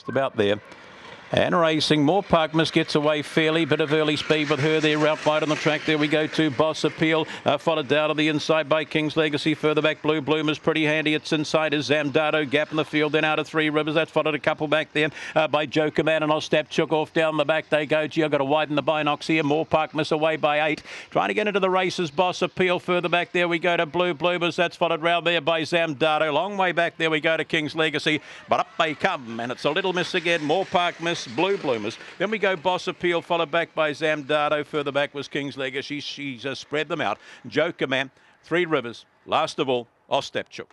Just about there. And racing, More Parkmas gets away fairly, bit of early speed with her there out wide on the track. There we go to Boss Appeal, followed down to the inside by King's Legacy. Further back, Blue Bloom is pretty handy. It's inside is Zamdado, gap in the field, then out of Three Rivers. That's followed a couple back there by Joker Man and Ostap Chook off down the back. They go, gee, I've got to widen the binocs here. More Parkmas away by 8. Trying to get into the races, Boss Appeal. Further back there we go to Blue Bloomers. That's followed round there by Zamdado. Long way back there we go to King's Legacy. But up they come, and it's a little miss again. More Parkmas, Blue Bloomers. Then we go Boss Appeal, followed back by Zamdado. Further back was King's Legacy. She's spread them out. Joker Man, Three Rivers. Last of all, Ostap Chook.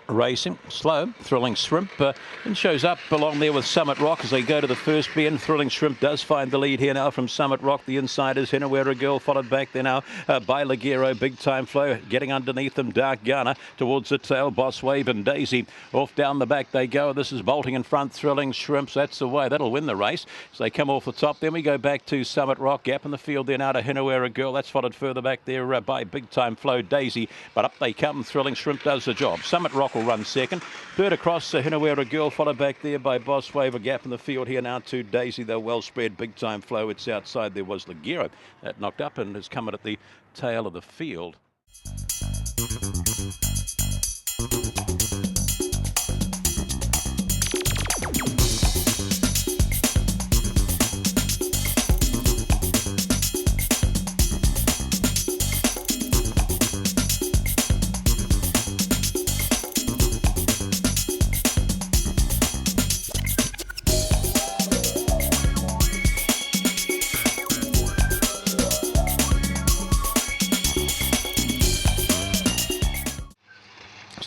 Racing, slow, Thrilling Shrimp, and shows up along there with Summit Rock as they go to the first bend. Thrilling Shrimp does find the lead here now from Summit Rock. The inside is Hinawera Girl, followed back there now by Ligero. Big Time Flow getting underneath them. Dark Gunner towards the tail. Boss Wave and Daisy off down the back they go. This is bolting in front. Thrilling Shrimps, that's the way. That'll win the race. So they come off the top. Then we go back to Summit Rock. Gap in the field there now to Hinawera Girl. That's followed further back there by Big Time Flow, Daisy. But up they come. Thrilling Shrimp does the job. Summit Rock will run second. Third across, Hinawera Girl, followed back there by Boss Wave. A gap in the field here now to Daisy. They're well spread. Big Time Flow, it's outside. There was Ligero. That knocked up and is coming at the tail of the field.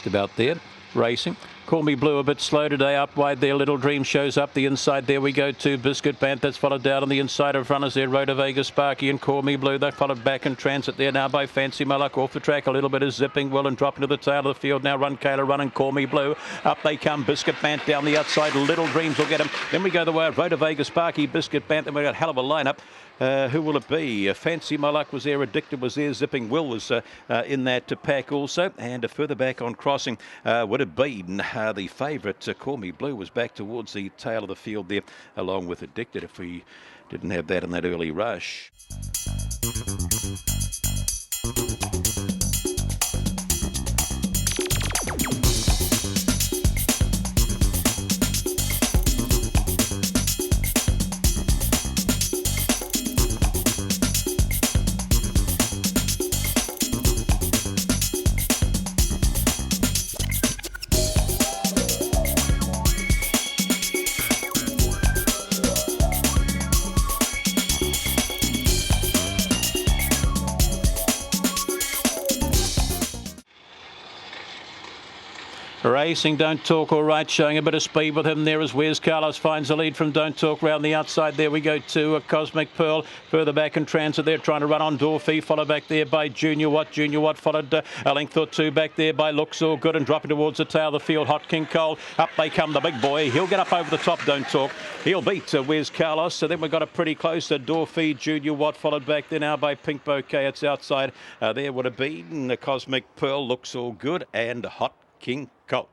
About there, racing. Call Me Blue a bit slow today, up wide there. Little Dream shows up the inside. There we go to Biscuit Band. That's followed down on the inside of runners there. Rhoda Vega, Sparky and Call Me Blue. They're followed back in transit there now by Fancy Malak off the track. A little bit of zipping well and dropping to the tail of the field. Now Run Kayla, Run and Call Me Blue. Up they come. Biscuit Band down the outside. Little Dreams will get him. Then we go the way of Rhoda Vega, Sparky, Biscuit Band. Then we got a hell of a lineup. Who will it be? Fancy Malak was there, Addicted was there, Zipping Will was in that pack also. And further back on crossing would have been the favourite, Call Me Blue, was back towards the tail of the field there, along with Addicted, if we didn't have that in that early rush. Racing, Don't Talk, all right, showing a bit of speed with him there as Wes Carlos finds the lead from Don't Talk round the outside. There we go to Cosmic Pearl, further back in transit there, trying to run on Dorothy, followed back there by Junior Watt. Junior Watt followed a length or two back there by Looks All Good and dropping towards the tail of the field. Hot King Cole, up they come, the big boy. He'll get up over the top, Don't Talk. He'll beat Wes Carlos. So then we've got a pretty close to Dorothy, Junior Watt, followed back there now by Pink Bouquet. It's outside. There would have been the Cosmic Pearl, Looks All Good, and Hot King Cole.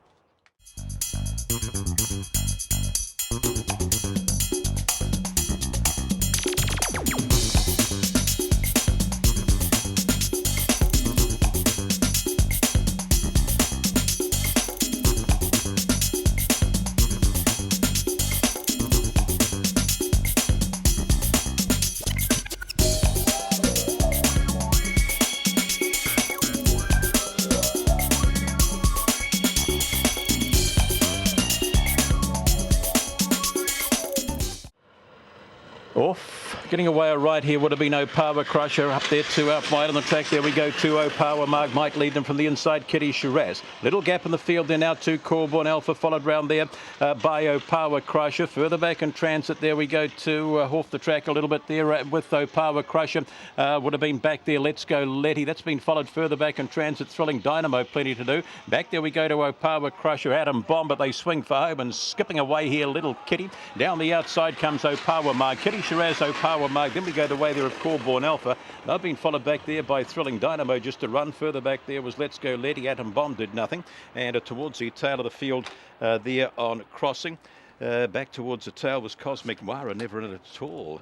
Getting away right here would have been Power Crusher up there to out wide on the track. There we go. 2 Power Mark might lead them from the inside. Kitty Shiraz. Little gap in the field there now. 2 Corborn Alpha followed round there by Power Crusher. Further back in transit. There we go to off the track a little bit there with Power Crusher. Would have been back there. Let's Go Letty. That's been followed further back in transit. Thrilling Dynamo. Plenty to do. Back there we go to Power Crusher. Adam Bomb, but they swing for home and skipping away here. Little Kitty. Down the outside comes Power Mark. Kitty Shiraz, Power Mark. Then we go the way there of Corborn Alpha. They've been followed back there by Thrilling Dynamo just to run. Further back there was Let's Go Letty. Atom Bomb did nothing. And towards the tail of the field there on crossing. Back towards the tail was Cosmic Wara, never in it at all.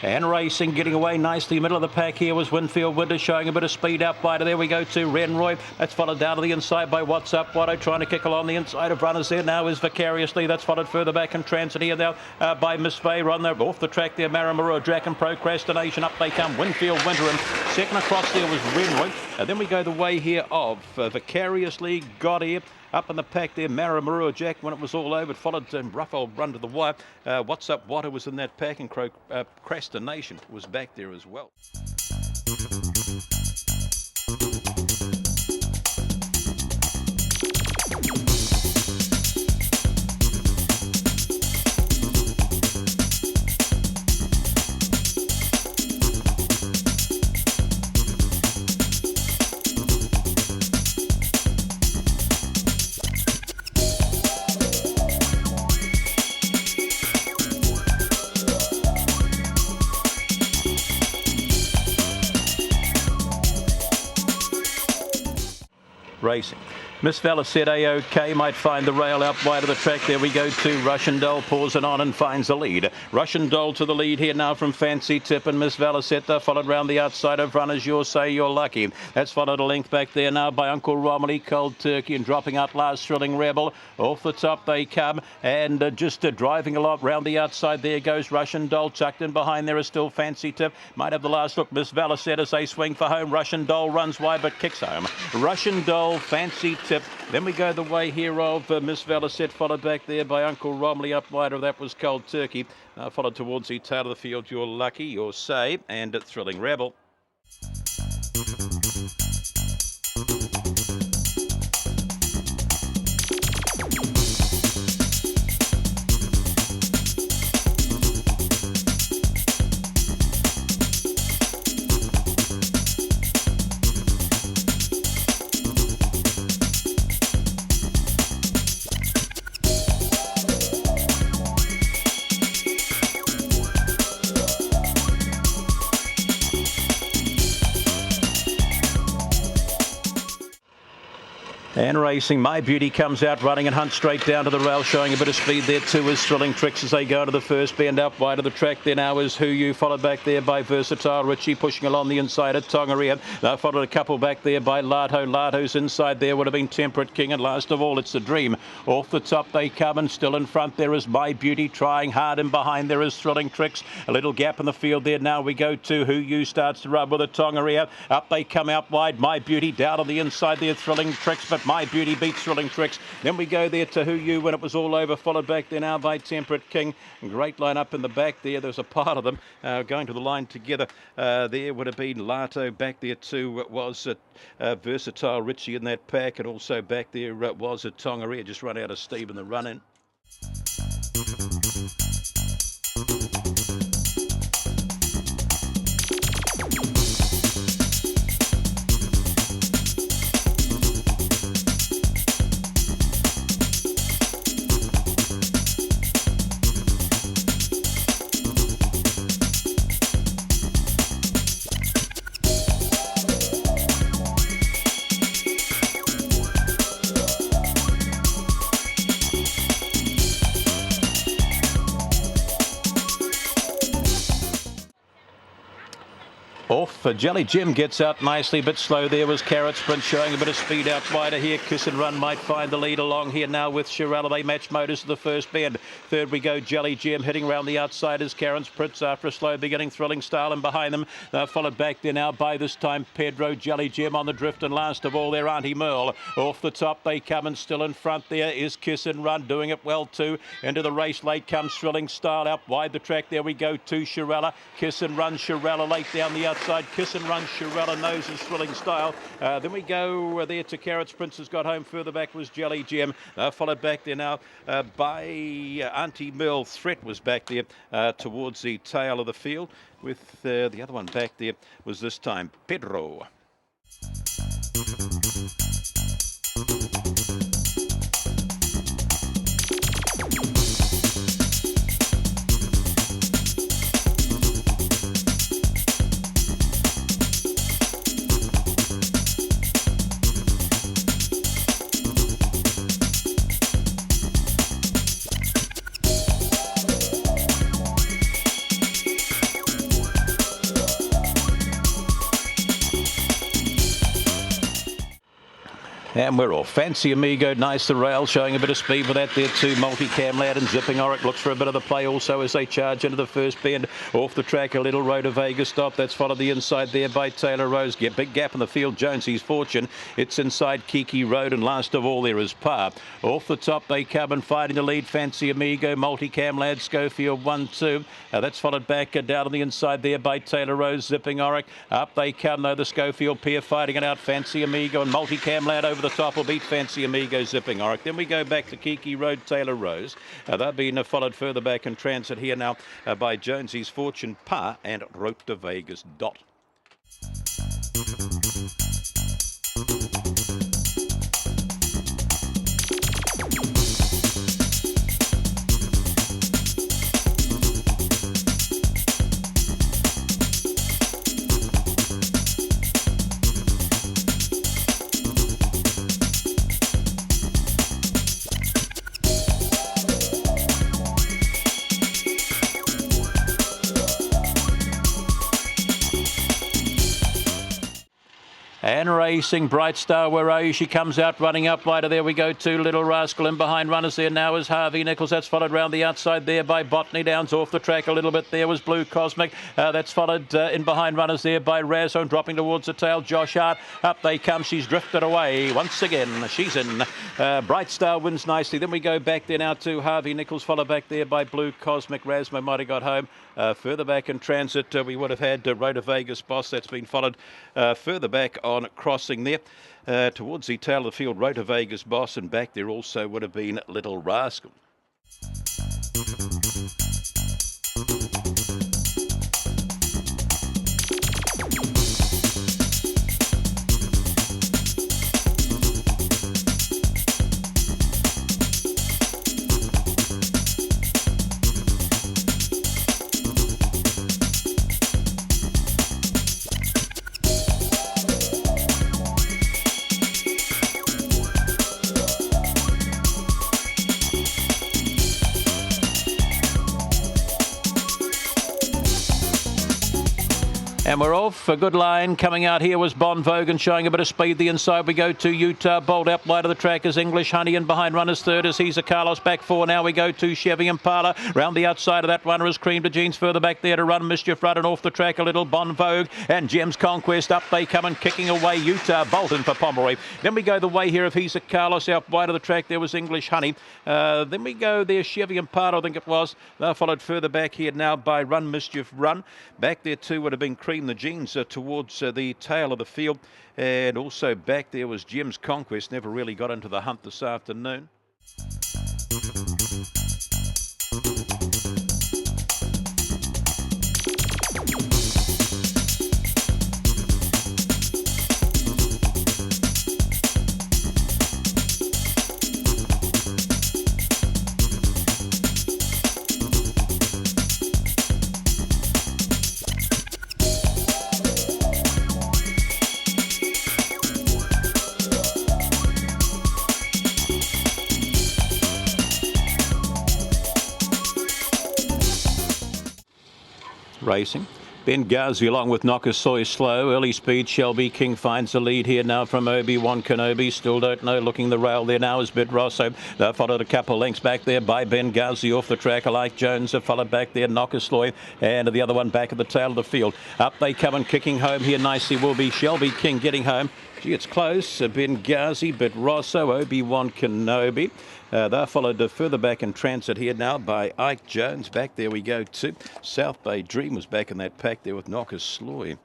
And racing, getting away nicely. Middle of the pack here was Winfield Winter showing a bit of speed up wide. There we go to Renroy. That's followed down to the inside by What's Up Watto, trying to kick along the inside of runners there. Now is Vicariously. That's followed further back in transit here now by Miss Faye. Run there off the track there. Maramarua, Draken Procrastination. Up they come. Winfield Winter. And second across there was Renroy. And then we go the way here of Vicariously. Got here. Up in the pack there, Maramarua Jack, when it was all over, it followed rough old run to the wire. What's Up Water was in that pack, and Procrastination was back there as well. Racing. Miss Vella said A-OK, might find the rail out wide of the track. There we go to Russian Doll, pausing on and finds the lead. Russian Doll to the lead here now from Fancy Tip, and Miss Valicetta followed round the outside of runners. You'll Say You're Lucky. That's followed a length back there now by Uncle Romilly, Cold Turkey, and dropping out last Thrilling Rebel. Off the top they come, and just driving a lot round the outside. There goes Russian Doll, tucked in behind there is still Fancy Tip. Might have the last look. Miss Valicetta as they swing for home. Russian Doll runs wide but kicks home. Russian Doll, Fancy Tip. Then we go the way here of Miss Valicette, followed back there by Uncle Romilly. Up wider, that was Cold Turkey. Followed towards the tail of the field, You're Lucky, You're Say, and Thrilling Rebel. And racing, My Beauty comes out running and hunts straight down to the rail, showing a bit of speed there too is Thrilling Tricks as they go to the first bend. Up wide of the track there now is Who You, followed back there by Versatile Richie, pushing along the inside of Tongaria. Followed a couple back there by Lato. Lato's inside there would have been Temperate King, and last of all it's The Dream. Off the top they come, and still in front there is My Beauty, trying hard, and behind there is Thrilling Tricks. A little gap in the field there. Now we go to Who You, starts to rub with a Tongaria. Up they come out wide. My Beauty down on the inside there, Thrilling Tricks, but My Beauty beats Thrilling Tricks. Then we go there to Who You when it was all over, followed back there now by Temperate King. Great line up in the back there. There's a part of them going to the line together. There would have been Lato. Back there too was Versatile Richie in that pack, and also back there was a Tongaria. Just run out of steam in the run-in. off. Jelly Jim gets out nicely, a bit slow there was Carrot Sprint, showing a bit of speed out wider here. Kiss and Run might find the lead along here now with Shirella. They match motors to the first bend. Third we go Jelly Jim, hitting around the outside is Carrot Sprint after a slow beginning. Thrilling Style, and behind them followed back there now by this time Pedro, Jelly Jim on the drift, and last of all their Auntie Merle. Off the top they come, and still in front there is Kiss and Run, doing it well too. Into the race late comes Thrilling Style, out wide the track there we go to Shirella. Kiss and Run, Shirella late down the outside. Kiss and Run, Shirella noses Thrilling Style. Then we go there to Carrot Sprint, has got home. Further back was Jelly Jim, followed back there now by Auntie Merle. Threat was back there towards the tail of the field, with the other one back there was this time Pedro. And we're off. Fancy Amigo, nice the rail, showing a bit of speed with that there too. Multicam Lad and Zipping Oric looks for a bit of the play also as they charge into the first bend. Off the track, a little Road to Vegas stop. That's followed the inside there by Taylor Rose. Big gap in the field, Jonesy's Fortune. It's inside Kiki Road, and last of all there is Par. Off the top they come and fighting the lead. Fancy Amigo, Multicam Lad, Schofield 1-2. That's followed back down on the inside there by Taylor Rose, Zipping Oric. Up they come though, the Schofield pair fighting it out. Fancy Amigo and Multicam Lad over the top will beat Fancy Amigo, Zipping Oric. Then we go back to Kiki Road, Taylor Rose. They've been followed further back in transit here now by Jonesy's Fortune, Par and Road to Vegas Dot. And racing, Bright Star, where are you? She comes out running up wider. There we go to Little Rascal. In behind runners there now is Harvey Nichols. That's followed round the outside there by Botany Downs. Off the track a little bit there was Blue Cosmic. That's followed in behind runners there by Razzo, dropping towards the tail. Josh Hart. Up they come. She's drifted away once again. She's in. Bright Star wins nicely. Then we go back there now to Harvey Nichols, followed back there by Blue Cosmic. Rasmo might have got home. Further back in transit, we would have had Road to Vegas Boss. That's been followed further back on crossing there towards the tail of the field. Road to Vegas Boss, and back there also would have been Little Rascal. And we're off. A good line coming out here was Bon Vogan, showing a bit of speed. The inside we go to Utah Bolt. Out wide of the track is English Honey, and behind runners third is He's a Carlos. Back four now we go to Chevy Impala. Round the outside of that runner is Cream to Jeans. Further back there to Run Mischief Run, and off the track a little Bon Vogue and Gems Conquest. Up they come and kicking away Utah Bolt in for Pomeroy. Then we go the way here of He's a Carlos. Out wide of the track there was English Honey. Then we go there Chevy Impala, I think it was. They're followed further back here now by Run Mischief Run. Back there too would have been Cream the Jeans towards the tail of the field, and also back there was Jim's Conquest. Never really got into the hunt this afternoon. Racing. Benghazi along with Nokosoy slow. Early speed. Shelby King finds the lead here now from Obi-Wan Kenobi. Still don't know. Looking the rail there now is Bid Rosso. Followed a couple lengths back there by Benghazi off the track. Like Jones have followed back there. Nokosoy and the other one back at the tail of the field. Up they come and kicking home here nicely will be Shelby King getting home. Gee, it's close. Benghazi, Bid Rosso, Obi-Wan Kenobi. They're followed further back in transit here now by Ike Jones. Back there we go too. South Bay Dream was back in that pack there with Nokosoy.